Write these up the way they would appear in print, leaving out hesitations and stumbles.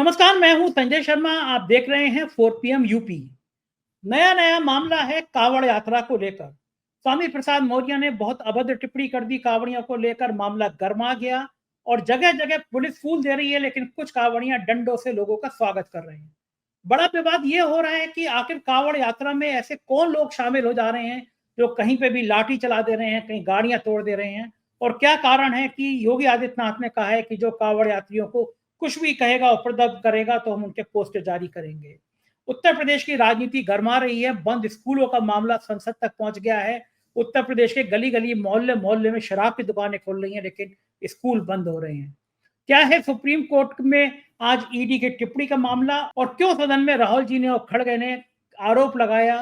नमस्कार, मैं हूं संजय शर्मा। आप देख रहे हैं 4 PM यूपी। नया नया मामला है कांवड़ यात्रा को लेकर। स्वामी प्रसाद मौर्य ने बहुत अभद्र टिप्पणी कर दी कांवड़ियों को लेकर, मामला गर्मा गया और जगह जगह पुलिस फूल दे रही है, लेकिन कुछ कांवड़ियां डंडों से लोगों का स्वागत कर रहे हैं। बड़ा विवाद ये हो रहा है कि आखिर कांवड़ यात्रा में ऐसे कौन लोग शामिल हो जा रहे हैं जो कहीं पे भी लाठी चला दे रहे हैं, कहीं गाड़ियां तोड़ दे रहे हैं, और क्या कारण है कि योगी आदित्यनाथ ने कहा है कि जो कांवड़ यात्रियों को कुछ भी कहेगा, उपद्रव करेगा तो हम उनके पोस्टर जारी करेंगे। उत्तर प्रदेश की राजनीति गर्मा रही है। बंद स्कूलों का मामला संसद तक पहुंच गया है। उत्तर प्रदेश के गली गली, मोहल्ले मोहल्ले में शराब की दुकानें खुल रही हैं, लेकिन स्कूल बंद हो रहे हैं। क्या है सुप्रीम कोर्ट में आज ईडी की टिप्पणी का मामला, और क्यों सदन में राहुल जी ने और खड़गे ने आरोप लगाया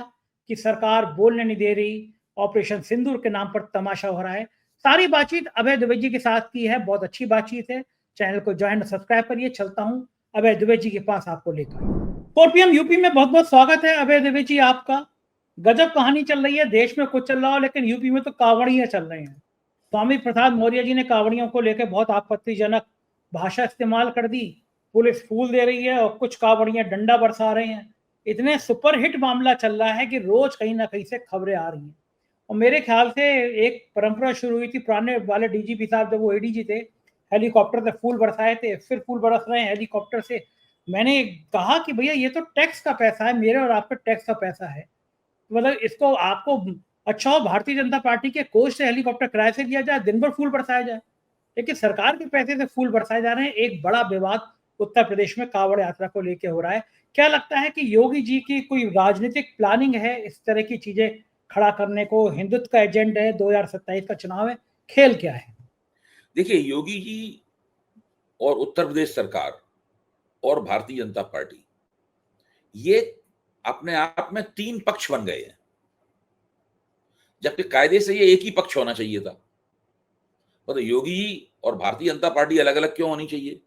कि सरकार बोलने नहीं दे रही, ऑपरेशन सिंदूर के नाम पर तमाशा हो रहा है। सारी बातचीत अभय दुबे जी के साथ की है। बहुत अच्छी बातचीत है। चैनल को ज्वाइन सब्सक्राइब करिए। चलता हूं अभय दुबे जी के पास आपको लेकर। 4 PM यूपी में बहुत बहुत स्वागत है अभय दुबे जी आपका। गजब कहानी चल रही है। देश में कुछ चल रहा हो, लेकिन यूपी में तो कांवड़ियां चल रहे हैं। स्वामी प्रसाद मौर्य जी ने कांवड़ियों को लेकर बहुत आपत्तिजनक भाषा इस्तेमाल कर दी। पुलिस फूल दे रही है और कुछ कांवड़ियां डंडा बरसा रहे हैं। इतने सुपरहिट मामला चल रहा है कि रोज कहीं ना कहीं से खबरें आ रही हैं। और मेरे ख्याल से एक परंपरा शुरू हुई थी पुराने वाले डीजीपी साहब, जब वो एडीजी थे, हेलीकॉप्टर से फूल बरसाए थे, फिर फूल बरस रहे हैं हेलीकॉप्टर से। मैंने कहा कि भैया ये तो टैक्स का पैसा है, मेरे और आपके टैक्स का पैसा है। मतलब इसको आपको अच्छा हो भारतीय जनता पार्टी के कोष से हेलीकॉप्टर किराए से लिया जाए, दिन भर फूल बरसाया जाए, लेकिन सरकार के पैसे से फूल बरसाए जा रहे हैं। एक बड़ा विवाद उत्तर प्रदेश में कांवड़ यात्रा को लेकर हो रहा है। क्या लगता है कि योगी जी की कोई राजनीतिक प्लानिंग है इस तरह की चीजें खड़ा करने को? हिंदुत्व का एजेंडा है, 2027 का चुनाव है, खेल क्या है? देखिए, योगी जी और उत्तर प्रदेश सरकार और भारतीय जनता पार्टी, ये अपने आप में तीन पक्ष बन गए हैं, जबकि कायदे से ये एक ही पक्ष होना चाहिए था। तो योगी जी और भारतीय जनता पार्टी अलग अलग क्यों होनी चाहिए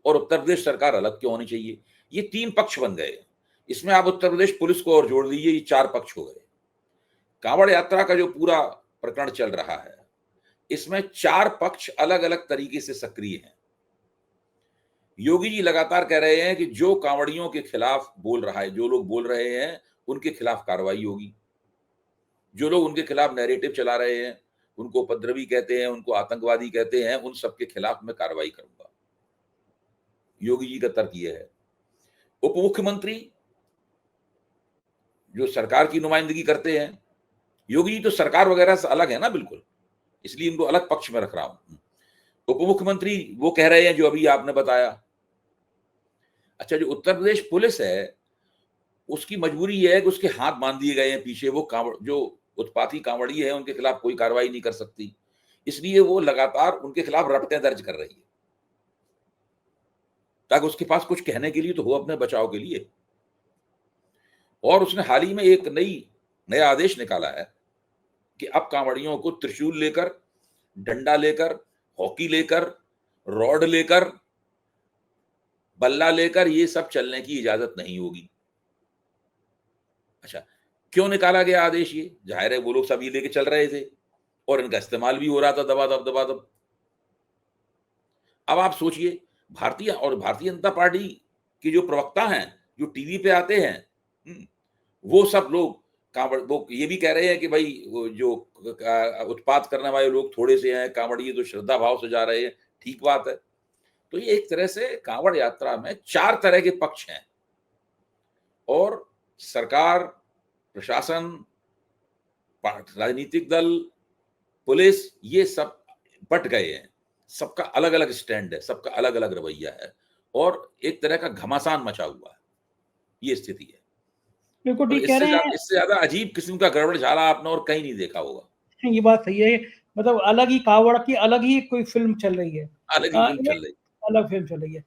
और उत्तर प्रदेश सरकार अलग क्यों होनी चाहिए? ये तीन पक्ष बन गए। इसमें आप उत्तर प्रदेश पुलिस को और जोड़ दीजिए, ये चार पक्ष हो गए। कांवड़ यात्रा का जो पूरा प्रकरण चल रहा है, इसमें चार पक्ष अलग अलग तरीके से सक्रिय हैं। योगी जी लगातार कह रहे हैं कि जो कांवड़ियों के खिलाफ बोल रहा है, जो लोग बोल रहे हैं, उनके खिलाफ कार्रवाई होगी। जो लोग उनके खिलाफ नैरेटिव चला रहे हैं, उनको उपद्रवी कहते हैं, उनको आतंकवादी कहते हैं, उन सबके खिलाफ मैं कार्रवाई करूंगा। योगी जी का तर्क यह है। उप मुख्यमंत्री जो सरकार की नुमाइंदगी करते हैं, योगी जी तो सरकार वगैरह से अलग है ना, बिल्कुल, इसलिए इनको अलग पक्ष में रख रहा हूं। उप मुख्यमंत्री वो कह रहे हैं जो अभी आपने बताया। अच्छा, जो उत्तर प्रदेश पुलिस है, उसकी मजबूरी यह है कि उसके हाथ बांध दिए गए हैं पीछे। वो जो उत्पाती कांवड़ी है, उनके खिलाफ कोई कार्रवाई नहीं कर सकती, इसलिए वो लगातार उनके खिलाफ रपटें दर्ज कर रही है, ताकि उसके पास कुछ कहने के लिए तो हो, अपने बचाव के लिए। और उसने हाल ही में एक नया आदेश निकाला है कि अब कांवड़ियों को त्रिशूल लेकर, डंडा लेकर, हॉकी लेकर, रॉड लेकर, बल्ला लेकर ये सब चलने की इजाजत नहीं होगी। अच्छा, क्यों निकाला गया आदेश? ये जाहिर है वो लोग सब ये लेके चल रहे थे और इनका इस्तेमाल भी हो रहा था दबादब। अब आप सोचिए, भारतीय जनता पार्टी के जो प्रवक्ता हैं, जो टीवी पे आते हैं, वो सब लोग वो ये भी कह रहे हैं कि भाई वो जो उत्पात करने वाले लोग थोड़े से हैं, कांवड़िए तो श्रद्धा भाव से जा रहे हैं। ठीक बात है। तो ये एक तरह से कांवड़ यात्रा में चार तरह के पक्ष हैं और सरकार, प्रशासन, राजनीतिक दल, पुलिस, ये सब बट गए हैं। सबका अलग अलग स्टैंड है, सबका अलग अलग रवैया है और एक तरह का घमासान मचा हुआ है। ये स्थिति है। बिल्कुल और ठीक कह रहे हैं। इससे ज्यादा अजीब किस्म का गड़बड़ झाला आपने और कहीं नहीं देखा होगा। ये बात सही है। मतलब अलग ही कावड़ की अलग ही कोई फिल्म चल रही है। अलग ही फिल्म ये चल रही। अलग फिल्म चल रही है।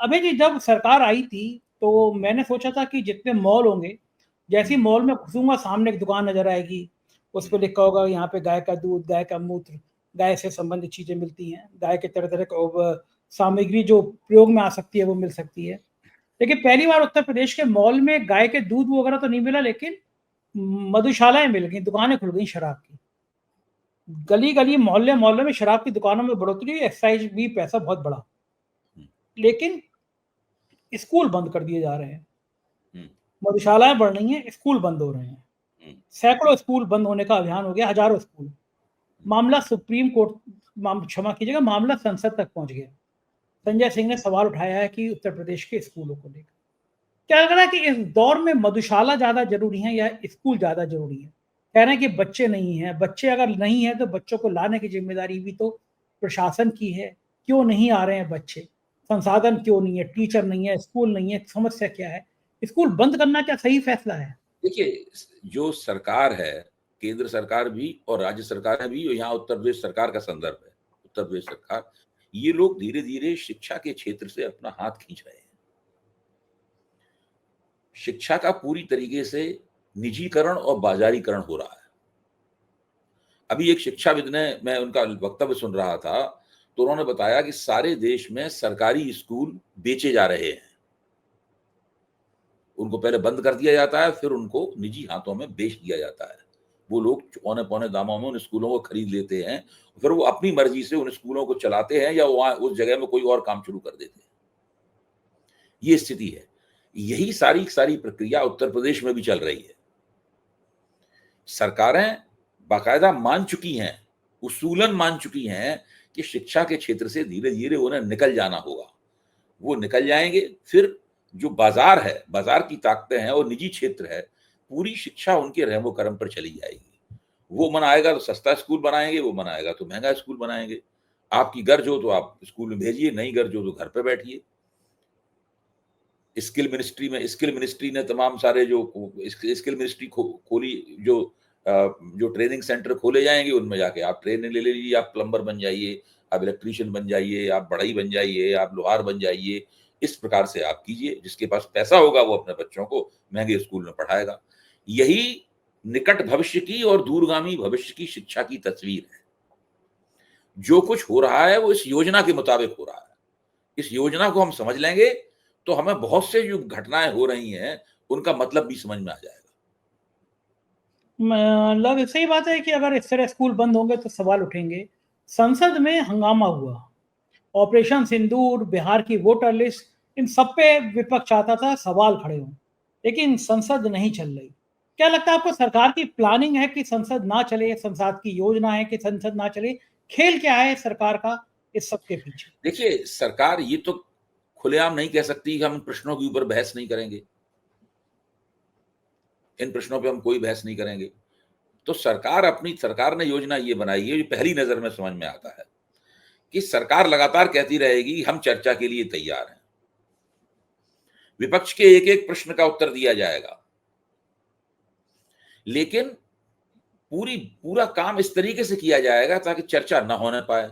अभी जी जब सरकार आई थी तो मैंने सोचा था कि जितने मॉल होंगे, जैसी मॉल में घुसूंगा सामने एक दुकान नजर आएगी, उस पर लिखा होगा यहाँ पे गाय का दूध, गाय का मूत्र, गाय से संबंधित चीजें मिलती हैं, गाय के तरह तरह का सामग्री जो प्रयोग में आ सकती है वो मिल सकती है। लेकिन पहली बार उत्तर प्रदेश के मॉल में गाय के दूध वगैरह तो नहीं मिला, लेकिन मधुशालाएं मिल गई, दुकानें खुल गई शराब की। गली गली, मोहल्ले मोहल्ले में शराब की दुकानों में बढ़ोतरी, एक्साइज भी पैसा बहुत बढ़ा। लेकिन स्कूल बंद कर दिए जा रहे हैं, हम्म, मधुशालाएं बढ़ रही हैं, स्कूल बंद हो रहे हैं, हम्म, सैकड़ों स्कूल बंद होने का अभियान हो गया, हजारों स्कूल। मामला सुप्रीम कोर्ट, क्षमा कीजिएगा, मामला संसद तक पहुंच गया। संजय सिंह ने सवाल उठाया है कि उत्तर प्रदेश के स्कूलों को लेकर क्या लग रहा है कि इस दौर में मधुशाला ज्यादा जरूरी है या स्कूल ज्यादा जरूरी है? कह रहे हैं कि बच्चे नहीं हैं, बच्चे अगर नहीं है तो बच्चों को लाने की जिम्मेदारी भी तो प्रशासन की है। क्यों नहीं आ रहे हैं बच्चे? संसाधन क्यों नहीं है? टीचर नहीं है, स्कूल नहीं है, समस्या क्या है? स्कूल बंद करना क्या सही फैसला है? देखिए, जो सरकार है, केंद्र सरकार भी और राज्य सरकारें भी, और यहाँ उत्तर प्रदेश सरकार का संदर्भ है, उत्तर प्रदेश सरकार, ये लोग धीरे धीरे शिक्षा के क्षेत्र से अपना हाथ खींच रहे हैं। शिक्षा का पूरी तरीके से निजीकरण और बाजारीकरण हो रहा है। अभी एक शिक्षाविद ने, मैं उनका वक्तव्य सुन रहा था, तो उन्होंने बताया कि सारे देश में सरकारी स्कूल बेचे जा रहे हैं। उनको पहले बंद कर दिया जाता है, फिर उनको निजी हाथों में बेच दिया जाता है। वो लोग औने पौने दामों में उन स्कूलों को खरीद लेते हैं, फिर वो अपनी मर्जी से उन स्कूलों को चलाते हैं या वहां उस जगह में कोई और काम शुरू कर देते हैं। ये स्थिति है। यही सारी सारी प्रक्रिया उत्तर प्रदेश में भी चल रही है। सरकारें बाकायदा मान चुकी हैं, उसूलन मान चुकी हैं कि शिक्षा के क्षेत्र से धीरे धीरे उन्हें निकल जाना होगा। वो निकल जाएंगे, फिर जो बाजार है, बाजार की ताकतें हैं और निजी क्षेत्र है, पूरी शिक्षा उनके रहमो करम पर चली जाएगी। वो मन आएगा तो सस्ता स्कूल बनाएंगे, वो मन आएगा तो महंगा स्कूल बनाएंगे। आपकी गर्ज हो तो आप स्कूल में भेजिए, नहीं गर्ज हो तो घर पे बैठिए। स्किल मिनिस्ट्री ने तमाम सारे जो स्किल मिनिस्ट्री खोली, जो ट्रेनिंग सेंटर खोले जाएंगे, उनमें जाके आप ट्रेनिंग ले लीजिए, आप प्लम्बर बन जाइए, आप इलेक्ट्रीशियन बन जाइए, आप बढ़ई बन जाइए, आप लोहार बन जाइए। इस प्रकार से आप कीजिए। जिसके पास पैसा होगा वो अपने बच्चों को महंगे स्कूल में पढ़ाएगा। यही निकट भविष्य की और दूरगामी भविष्य की शिक्षा की तस्वीर है। जो कुछ हो रहा है वो इस योजना के मुताबिक हो रहा है। इस योजना को हम समझ लेंगे तो हमें बहुत से जो घटनाएं हो रही हैं उनका मतलब भी समझ में आ जाएगा। मतलब सही बात है कि अगर इस तरह स्कूल बंद होंगे तो सवाल उठेंगे। संसद में हंगामा हुआ, ऑपरेशन सिंदूर, बिहार की वोटर लिस्ट, इन सब पे विपक्ष चाहता था सवाल खड़े हों, लेकिन संसद नहीं चल रही। क्या लगता है आपको, सरकार की प्लानिंग है कि संसद ना चले, संसद की योजना है कि संसद ना चले? खेल क्या है सरकार का इस सब के पीछे? देखिए, सरकार ये तो खुलेआम नहीं कह सकती कि हम प्रश्नों के ऊपर बहस नहीं करेंगे, इन प्रश्नों पे हम कोई बहस नहीं करेंगे। तो सरकार ने योजना ये बनाई है, जो पहली नजर में समझ में आता है कि सरकार लगातार कहती रहेगी हम चर्चा के लिए तैयार हैं। विपक्ष के एक एक प्रश्न का उत्तर दिया जाएगा, लेकिन पूरा काम इस तरीके से किया जाएगा ताकि चर्चा न होने पाए।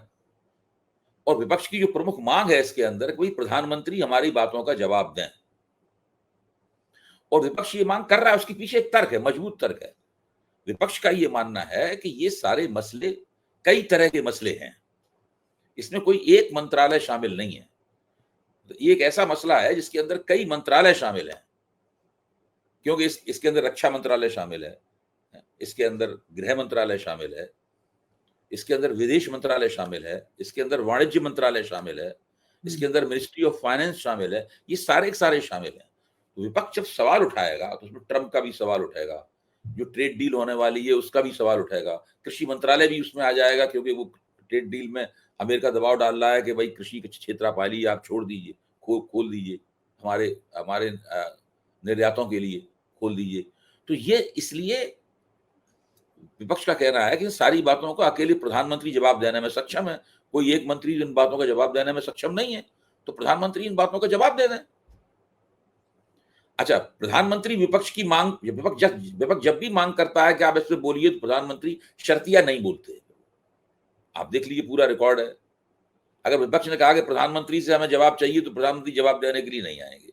और विपक्ष की जो प्रमुख मांग है इसके अंदर, कि प्रधानमंत्री हमारी बातों का जवाब दें, और विपक्ष ये मांग कर रहा है, उसके पीछे एक तर्क है, मजबूत तर्क है। विपक्ष का ये मानना है कि ये सारे मसले कई तरह के मसले हैं, इसमें कोई एक मंत्रालय शामिल नहीं है। तो ये एक ऐसा मसला है जिसके अंदर कई मंत्रालय शामिल हैं, क्योंकि इसके अंदर रक्षा मंत्रालय शामिल है, इसके अंदर गृह मंत्रालय शामिल है, इसके अंदर विदेश मंत्रालय शामिल है, इसके अंदर वाणिज्य मंत्रालय शामिल है, इसके अंदर मिनिस्ट्री ऑफ फाइनेंस शामिल है। ये सारे के सारे शामिल हैं। तो विपक्ष जब सवाल उठाएगा तो उसमें ट्रम्प का भी सवाल उठाएगा, जो ट्रेड डील होने वाली है उसका भी सवाल उठाएगा, कृषि मंत्रालय भी उसमें आ जाएगा, क्योंकि वो ट्रेड डील में अमेरिका दबाव डाल रहा है कि भाई कृषि के क्षेत्र आप पालिए, आप छोड़ दीजिए, खोल दीजिए, हमारे हमारे निर्यातों के लिए खोल दीजिए। तो ये इसलिए विपक्ष का कहना है कि सारी बातों को अकेले प्रधानमंत्री जवाब देने में सक्षम है, कोई एक मंत्री इन बातों का जवाब देने में सक्षम नहीं है, तो प्रधानमंत्री इन बातों का जवाब दे दें। अच्छा, प्रधानमंत्री विपक्ष की मांग, विपक्ष जब भी मांग करता है कि आप इस पे बोलिए, तो प्रधानमंत्री शर्तिया नहीं बोलते। आप देख लीजिए, पूरा रिकॉर्ड है। अगर विपक्ष ने कहा कि प्रधानमंत्री से हमें जवाब चाहिए, तो प्रधानमंत्री जवाब देने के लिए नहीं आएंगे।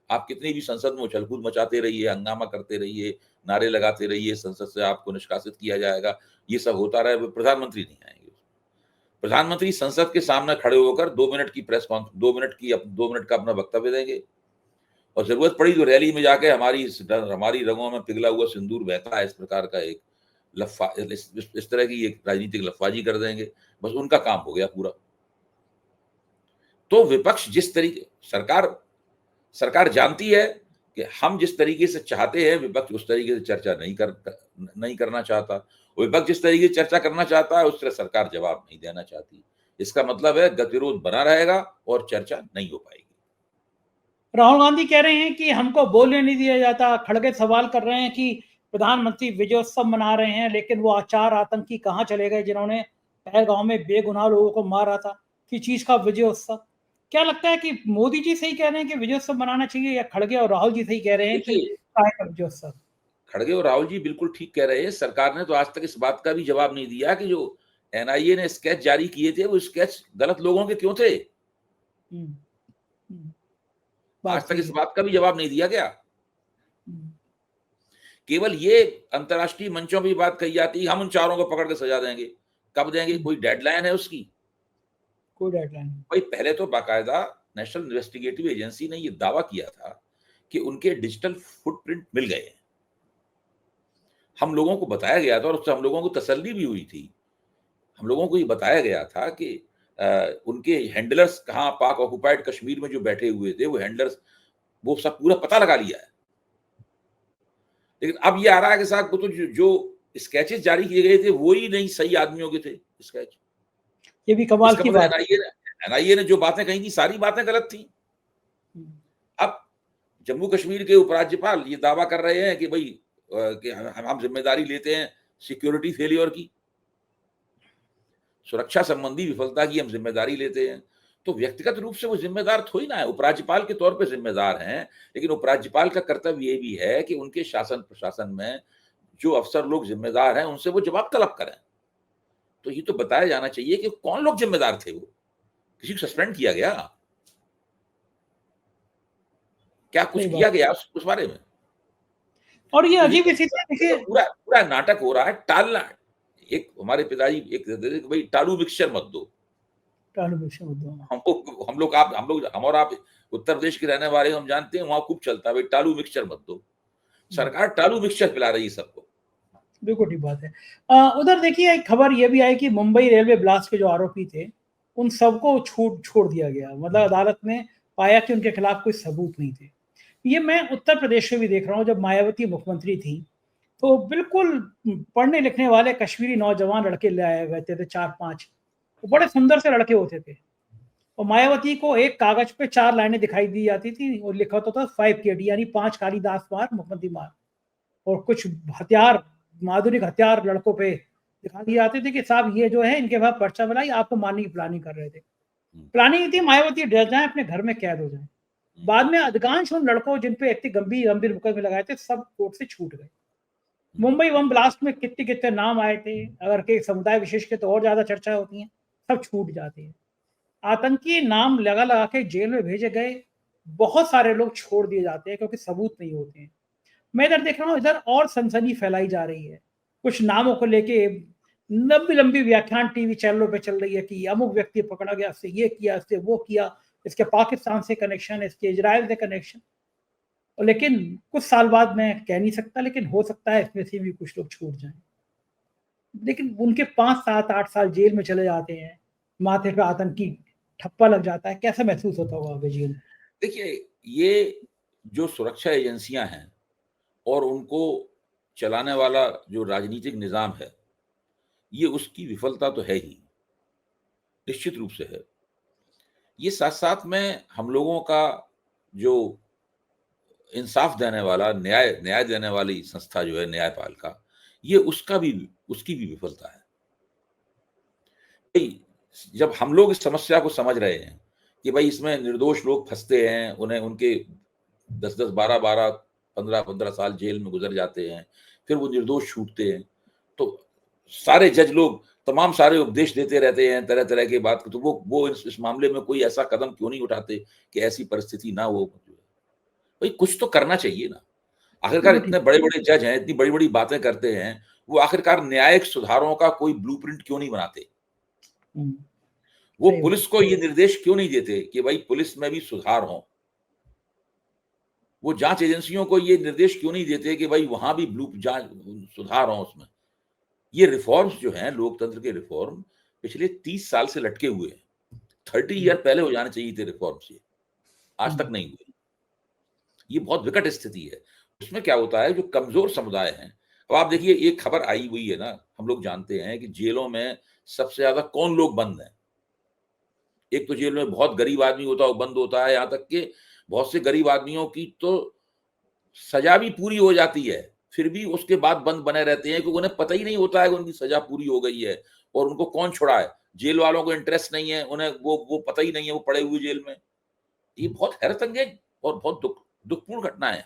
आप कितनी भी संसद में उछलकूद मचाते रहिए, हंगामा करते रहिए, नारे लगाते रहिए, संसद से आपको निष्कासित किया जाएगा, ये सब होता रहे, प्रधानमंत्री नहीं आएंगे। प्रधानमंत्री संसद के सामने खड़े होकर 2 मिनट की प्रेस कॉन्फ्रेंस, 2 मिनट का अपना वक्तव्य देंगे, और जरूरत पड़ी तो रैली में जाके हमारी रगों में पिघला हुआ सिंदूर बहता है, इस प्रकार का एक लफा, इस तरह की एक राजनीतिक लफाजी कर देंगे। बस उनका काम हो गया पूरा। तो विपक्ष जिस तरीके, सरकार सरकार जानती है कि हम जिस तरीके से चाहते हैं विपक्ष उस तरीके से चर्चा नहीं करना चाहता, विपक्ष जिस तरीके से चर्चा करना चाहता है उस तरह सरकार जवाब नहीं देना चाहती। इसका मतलब है गतिरोध बना रहेगा और चर्चा नहीं हो पाएगी। राहुल गांधी कह रहे हैं कि हमको बोलने नहीं दिया जाता। खड़गे सवाल कर रहे हैं कि प्रधानमंत्री विजयोत्सव मना रहे हैं, लेकिन वो 4 आतंकी कहाँ चले गए जिन्होंने पहलगांव में बेगुनाह लोगों को मारा था? किस चीज का विजयोत्सव? क्या लगता है कि मोदी जी सही कह रहे हैं कि विजयोत्सव मनाना चाहिए, या खड़गे और राहुल जी सही कह रहे हैं कि देखिए, काहे का विजयोत्सव? खड़गे और राहुल जी बिल्कुल ठीक कह रहे हैं। सरकार ने तो आज तक इस बात का भी जवाब नहीं दिया कि जो एनआईए ने स्केच जारी किए थे वो स्केच गलत लोगों के क्यों थे। हम्म, हम्म, आज बात तक सही इस है। बात का भी जवाब नहीं दिया गया। हम्म, केवल ये अंतर्राष्ट्रीय मंचों पर बात कही जाती है हम उन चारों को पकड़ के सजा देंगे। कब देंगे? कोई डेडलाइन है उसकी? कोई डेडलाइन नहीं। भाई पहले तो बाकायदा नेशनल इन्वेस्टिगेटिव एजेंसी ने यह दावा किया था कि उनके डिजिटल फुटप्रिंट मिल गए हैं। हम लोगों को बताया गया था और उससे हम लोगों को तसल्ली भी हुई थी। हम लोगों को ये बताया गया था कि उनके हैंडलर्स कहाँ पाक ऑक्युपाइड कश्मीर में जो बैठे हुए थे वो हैंडलर्स वो सब पूरा पता लगा लिया है। लेकिन अब ये आ रहा है कि साहब वो तो जो स्केचेस जारी किए गए थे वो ही नहीं सही आदमियों के थे स्केच। ये भी कमाल इसका की मतलब बात है। एनआईए ने जो बातें कही थी सारी बातें गलत थी। हम्म, अब जम्मू कश्मीर के उपराज्यपाल ये दावा कर रहे हैं कि भाई कि हम जिम्मेदारी लेते हैं सिक्योरिटी फेलियर की, सुरक्षा संबंधी विफलता की हम जिम्मेदारी लेते हैं। तो व्यक्तिगत रूप से वो जिम्मेदार थोड़ी ना है, उपराज्यपाल के तौर पे जिम्मेदार हैं। लेकिन उपराज्यपाल का कर्तव्य ये भी है कि उनके शासन प्रशासन में जो अफसर लोग जिम्मेदार हैं उनसे वो जवाब तलब करें। तो ये तो बताया जाना चाहिए कि कौन लोग जिम्मेदार थे। वो किसी को सस्पेंड किया गया? क्या कुछ सही किया बात। गया उस बारे में? और ये तो अजीब स्थिति है, ये तो देखिए। पूरा पूरा नाटक हो रहा है टालना। एक हमारे पिताजी एक कहते थे कि भाई टालू मिक्सचर मत दो। ट्रांसमिशन मुद्दों में। हम और आप उत्तर प्रदेश के रहने वाले हम जानते हैं वहां खूब चलता है भाई टालू मिक्सचर मत दो। सरकार टालू मिक्सचर पिला रही है सबको। बिल्कुल ठीक बात है। उधर देखिए, एक खबर ये भी आई कि मुंबई रेलवे ब्लास्ट के जो आरोपी थे उन सबको छोड़ दिया गया। मतलब अदालत ने पाया कि उनके खिलाफ कोई सबूत नहीं थे। ये मैं उत्तर प्रदेश में भी देख रहा हूँ। जब मायावती मुख्यमंत्री थी तो बिल्कुल पढ़ने लिखने वाले कश्मीरी नौजवान लड़के ले आए गए थे 4-5। वो बड़े सुंदर से लड़के होते थे, और मायावती को एक कागज पे 4 लाइनें दिखाई दी जाती थी और लिखा होता था 5 KD, यानी 5 कालिदास मार मुख्यमंत्री मार। और कुछ हथियार, आधुनिक हथियार लड़कों पे दिखा दिए जाते थे कि साहब ये जो है इनके पास पर्चा मिला, आपको मारने की प्लानिंग कर रहे थे। प्लानिंग थी मायावती डर जाए, अपने घर में कैद हो जाए। बाद में अधिकांश उन लड़कों जिन पे इतने गंभीर गंभीर मुकदमे लगाए थे सब कोर्ट से छूट गए। मुंबई बम ब्लास्ट में कितने कितने नाम आए थे, अगर के समुदाय विशेष के तो और ज्यादा चर्चा होती है, सब छूट जाती है। आतंकी नाम लगा लगा के जेल में भेजे गए बहुत सारे लोग छोड़ दिए जाते हैं क्योंकि सबूत नहीं होते हैं। मैं इधर देख रहा हूँ, इधर और सनसनी फैलाई जा रही है। कुछ नामों को लेके लंबी लंबी व्याख्यान टीवी चैनलों पे चल रही है कि अमुक व्यक्ति पकड़ा गया, इससे ये किया, इससे वो किया, इसके पाकिस्तान से कनेक्शन, इसके इजराइल से कनेक्शन। लेकिन कुछ साल बाद मैं कह नहीं सकता, लेकिन हो सकता है इसमें से भी कुछ लोग छूट जाएं। लेकिन उनके 5-7-8 साल जेल में चले जाते हैं, माथे पे आतंकी ठप्पा लग जाता है, कैसा महसूस होता होगा जेल? देखिए, ये जो सुरक्षा एजेंसियां हैं और उनको चलाने वाला जो राजनीतिक निजाम है ये उसकी विफलता तो है ही, निश्चित रूप से है। ये साथ साथ में हम लोगों का जो इंसाफ देने वाला न्याय न्याय देने वाली संस्था जो है न्यायपालिका, ये उसकी भी विफलता है। भाई जब हम लोग इस समस्या को समझ रहे हैं कि भाई इसमें निर्दोष लोग फंसते हैं, उन्हें उनके 10-10, 12-12, 15-15 साल जेल में गुजर जाते हैं, फिर वो निर्दोष छूटते हैं, तो सारे जज लोग तमाम सारे उपदेश देते रहते हैं तरह तरह के बात, तो वो इस मामले में कोई ऐसा कदम क्यों नहीं उठाते कि ऐसी परिस्थिति ना हो। भाई कुछ तो करना चाहिए ना। आखिरकार बिल्कुल ठीक। इतने बड़े बड़े जज हैं, इतनी बड़ी बड़ी बातें करते हैं, वो आखिरकार न्यायिक सुधारों का कोई ब्लूप्रिंट क्यों नहीं बनाते? वो सही बात। पुलिस को ये निर्देश क्यों नहीं देते कि भाई पुलिस में भी सुधार हो? वो जांच एजेंसियों को ये निर्देश क्यों नहीं देते कि भाई वहां भी ब्लू जांच सुधार हो उसमें? ये रिफॉर्म्स जो हैं लोकतंत्र के रिफॉर्म पिछले 30 साल से लटके हुए हैं। 30 ईयर पहले हो जाने चाहिए थे रिफॉर्म्स, ये आज तक नहीं हुए। ये बहुत विकट स्थिति है। उसमें क्या होता है, जो कमजोर समुदाय हैं, अब आप देखिए एक खबर आई हुई है ना, हम लोग जानते हैं कि जेलों में सबसे ज्यादा कौन लोग बंद हैं। एक तो जेल में बहुत गरीब आदमी होता है वो बंद होता है, यहाँ तक कि बहुत से गरीब आदमियों की तो सजा भी पूरी हो जाती है, फिर भी उसके बाद बंद बने रहते हैं क्योंकि उन्हें पता ही नहीं होता है कि उनकी सजा पूरी हो गई है और उनको कौन छुड़ाए। जेल वालों को इंटरेस्ट नहीं है, उन्हें वो पता ही नहीं है, वो पड़े हुए जेल में। ये बहुत हैरतअंगेज और बहुत दुखपूर्ण घटना है।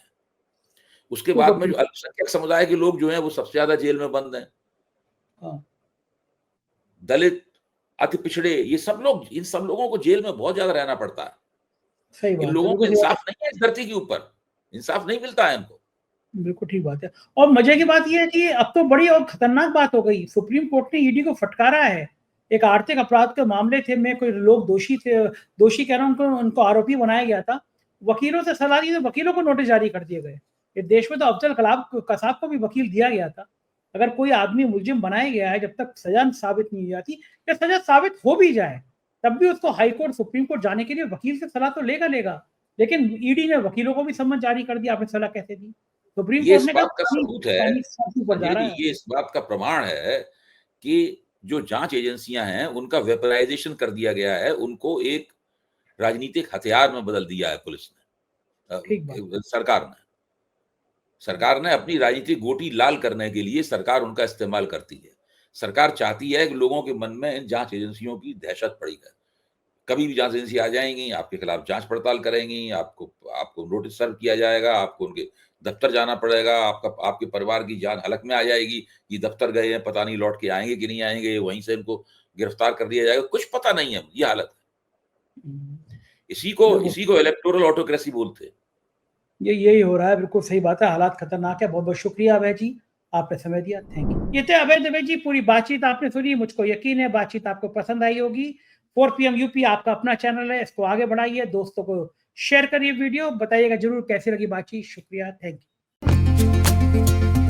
उसके बाद में जो अल्पसंख्यक समुदाय के लोग जो हैं वो सबसे ज्यादा जेल में बंद हैं। हाँ। दलित, अति पिछड़े, ये सब लोग, इन सब लोगों को जेल में बहुत ज्यादा रहना पड़ता है। सही बात इन है, लोगों को बिल्कुल सही बात इंसाफ नहीं है, इस धरती के ऊपर इंसाफ नहीं मिलता है इनको। बिल्कुल ठीक बात है। और मजे की बात यह है कि अब तो बड़ी और खतरनाक बात हो गई, सुप्रीम कोर्ट ने ईडी को फटकारा है। एक आर्थिक अपराध के मामले थे में कोई लोग दोषी थे, दोषी कह रहा हूं, उनको आरोपी बनाया गया था। वकीलों से सलाह दी तो वकीलों को नोटिस जारी कर दिए गए। इस देश में तो अफजल कसाब को भी वकील दिया गया था। अगर कोई आदमी मुलजिम बनाया गया है, जब तक सजा साबित नहीं हो जाती, या सजा साबित हो भी जाए तब भी उसको हाई कोर्ट, सुप्रीम कोर्ट जाने के लिए वकील से सलाह तो लेगा। लेकिन ईडी ने वकीलों को भी समन जारी कर दिया। आपने सलाह कैसे दी? सुप्रीम ये कोर्ट इस ने बात का कहा सबूत है, पर जा रहा है। ये इस बात का प्रमाण है कि जो जांच एजेंसियां हैं उनका वेपराइजेशन कर दिया गया है, उनको एक राजनीतिक हथियार में बदल दिया है पुलिस ठीक बात। ने, सरकार ने अपनी राजनीतिक गोटी लाल करने के लिए सरकार उनका इस्तेमाल करती है। सरकार चाहती है कि लोगों के मन में इन जांच एजेंसियों की दहशत पड़ी है। कभी भी जांच एजेंसी आ जाएंगी, आपके खिलाफ जांच पड़ताल करेंगी, आपको नोटिस सर्व किया जाएगा, आपको उनके दफ्तर जाना पड़ेगा, आपके परिवार की जान हलक में आ जाएगी। ये दफ्तर गए हैं, पता नहीं लौट के आएंगे कि नहीं आएंगे, वहीं से इनको गिरफ्तार कर दिया जाएगा, कुछ पता नहीं है। ये हालत है। इसी को इलेक्टोरल ऑटोक्रेसी बोलते हैं। यही हो रहा है, बिल्कुल सही बात है। हालात खतरनाक है। बहुत बहुत शुक्रिया अभय जी, आपने समय दिया, थैंक यू। ये थे अभय दुबे जी। पूरी बातचीत आपने सुनी, मुझको यकीन है बातचीत आपको पसंद आई होगी। 4 PM यूपी आपका अपना चैनल है, इसको आगे बढ़ाइए, दोस्तों को शेयर करिए वीडियो, बताइएगा जरूर कैसी लगी बातचीत। शुक्रिया, थैंक यू।